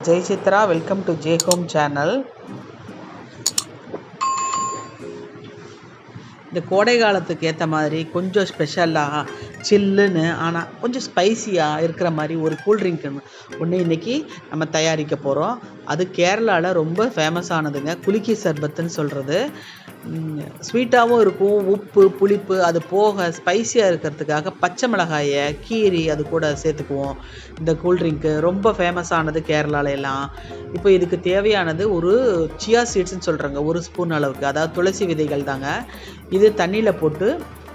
Jai Chitra, welcome to J home channel. இந்த கோடை காலத்துக்கு ஏற்ற மாதிரி கொஞ்சம் ஸ்பெஷலாக சில்லுன்னு ஆனால் கொஞ்சம் ஸ்பைசியாக இருக்கிற மாதிரி ஒரு கூல்ட்ரிங்க் ஒன்று இன்றைக்கி நம்ம தயாரிக்க போகிறோம். அது கேரளாவில் ரொம்ப ஃபேமஸ் ஆனதுங்க. குலுக்கி சர்பத்துன்னு சொல்கிறது. ஸ்வீட்டாகவும் இருக்கும், உப்பு புளிப்பு அது போக ஸ்பைஸியாக இருக்கிறதுக்காக பச்சை மிளகாயை கீரி அது கூட சேர்த்துக்குவோம். இந்த கூல்ட்ரிங்க்கு ரொம்ப ஃபேமஸ் ஆனது கேரளால எல்லாம். இப்போ இதுக்கு தேவையானது ஒரு சியா சீட்ஸ்ன்னு சொல்கிறாங்க, 1 ஸ்பூன் அளவுக்கு, அதாவது துளசி விதைகள் தாங்க. இது தண்ணியில் போட்டு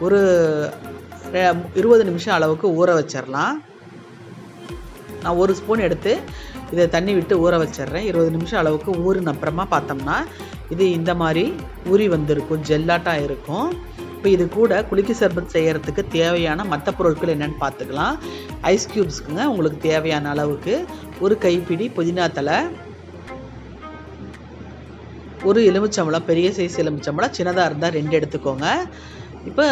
ஒரு 20 நிமிஷம் அளவுக்கு ஊற வச்சிடலாம். நான் 1 ஸ்பூன் எடுத்து இதை தண்ணி விட்டு ஊற வச்சிட்றேன். 20 நிமிஷம் அளவுக்கு ஊறின அப்புறமா பார்த்தோம்னா இது இந்த மாதிரி ஊறி வந்திருக்கும், ஜெல்லாட்டாக இருக்கும். இப்போ இது கூட குலுக்கி சர்பத் செய்கிறதுக்கு தேவையான மற்ற பொருட்கள் என்னென்னு பார்த்துக்கலாம். ஐஸ் க்யூப்ஸ்க்குங்க உங்களுக்கு தேவையான அளவுக்கு ஒரு கைப்பிடி புதினா தலை, ஒரு எலுமிச்சம்பழம், பெரிய சைஸ் எலுமிச்சம்பழம், சின்னதாக இருந்தால் 2 எடுத்துக்கோங்க. இப்போ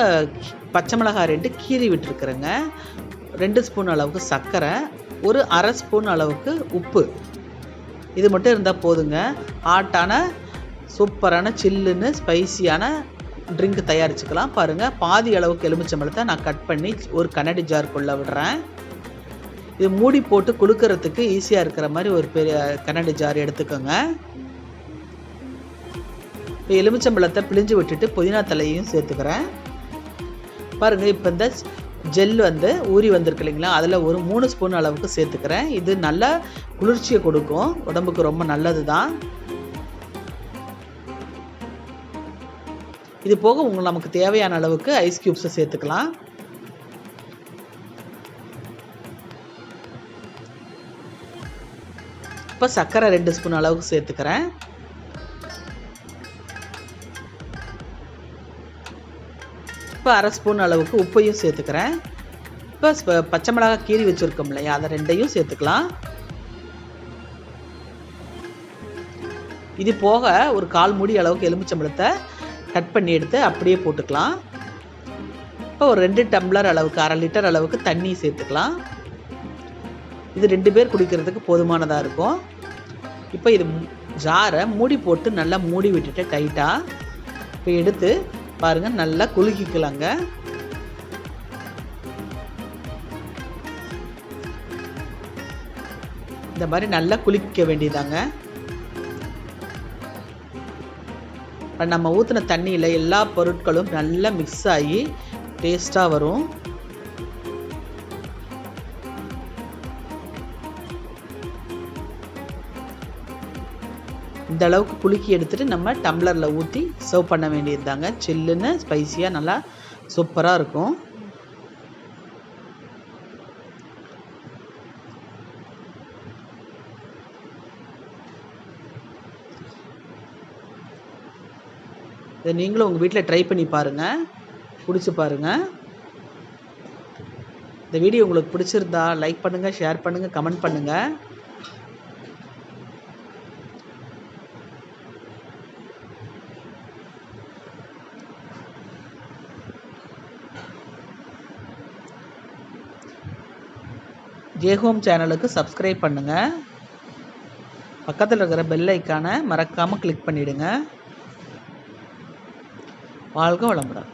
பச்சை மிளகாய் 2 கீறி விட்டுருக்குறேங்க. 2 ஸ்பூன் அளவுக்கு சர்க்கரை, ஒரு அரை ஸ்பூன் அளவுக்கு உப்பு. இது மட்டும் இருந்தால் போதுங்க. ஹாட்டான சூப்பரான சில்லுன்னு ஸ்பைசியான ட்ரிங்க் தயாரிச்சுக்கலாம். பாருங்கள், பாதி அளவுக்கு எலுமிச்சம்பழத்தை நான் கட் பண்ணி ஒரு கண்ணாடி ஜாருக்குள்ளே விடுறேன். இது மூடி போட்டு குலுக்கிறதுக்கு ஈஸியாக இருக்கிற மாதிரி ஒரு பெரிய கண்ணாடி ஜார் எடுத்துக்கோங்க. இப்போ எலுமிச்சம்பழத்தை பிழிஞ்சு விட்டுட்டு புதினா தலையையும் சேர்த்துக்கிறேன். பாருங்கள், இப்போ இந்த ஜெல் ஊறி வந்திருக்கு இல்லைங்களா, அதில் ஒரு 3 ஸ்பூன் அளவுக்கு சேர்த்துக்கிறேன். இது நல்ல குளிர்ச்சியை கொடுக்கும், உடம்புக்கு ரொம்ப நல்லது தான். இது போக நமக்கு தேவையான அளவுக்கு ஐஸ் க்யூப்ஸை சேர்த்துக்கலாம். இப்போ சர்க்கரை 2 ஸ்பூன் அளவுக்கு சேர்த்துக்கிறேன். இப்போ அரை ஸ்பூன் அளவுக்கு உப்பையும் சேர்த்துக்கிறேன். இப்போ பச்சை மிளகாய் கீறி வச்சுருக்கோம் இல்லையா, அதை 2ஐயும் சேர்த்துக்கலாம். இது போக ஒரு 1/4 மூடி அளவுக்கு எலுமிச்சம்பழத்தை கட் பண்ணி எடுத்து அப்படியே போட்டுக்கலாம். இப்போ ஒரு 2 டம்ளர் அளவுக்கு, 1/2 லிட்டர் அளவுக்கு தண்ணி சேர்த்துக்கலாம். இது 2 பேர் குடிக்கிறதுக்கு போதுமானதாக இருக்கும். இப்போ இது ஜாரை மூடி போட்டு நல்லா மூடி விட்டுட்டு டைட்டாக இப்போ எடுத்து பாருங்கள், நல்லா குலுக்கிக்கலாங்க. இந்த மாதிரி நல்லா குலுக்கிக்க வேண்டியதாங்க. நம்ம ஊற்றின தண்ணியில் எல்லா பொருட்களும் நல்லா மிக்ஸ் ஆகி டேஸ்ட்டாக வரும். இந்த அளவுக்கு குலுக்கி எடுத்துகிட்டு நம்ம டம்ளரில் ஊற்றி சர்வ் பண்ண வேண்டியது தாங்க. சில்லுன்னு ஸ்பைஸியாக நல்லா சூப்பராக இருக்கும். இதை நீங்களும் உங்கள் வீட்டில் ட்ரை பண்ணி பாருங்கள், குடிச்சு பாருங்கள். இந்த வீடியோ உங்களுக்கு பிடிச்சிருந்தா லைக் பண்ணுங்கள், ஷேர் பண்ணுங்கள், கமெண்ட் பண்ணுங்கள். ஜே ஹோம் சேனலுக்கு சப்ஸ்கிரைப் பண்ணுங்கள். பக்கத்தில் இருக்கிற பெல் ஐக்கானை மறக்காமல் கிளிக் பண்ணிவிடுங்க. வாழ்க வளமுடன்.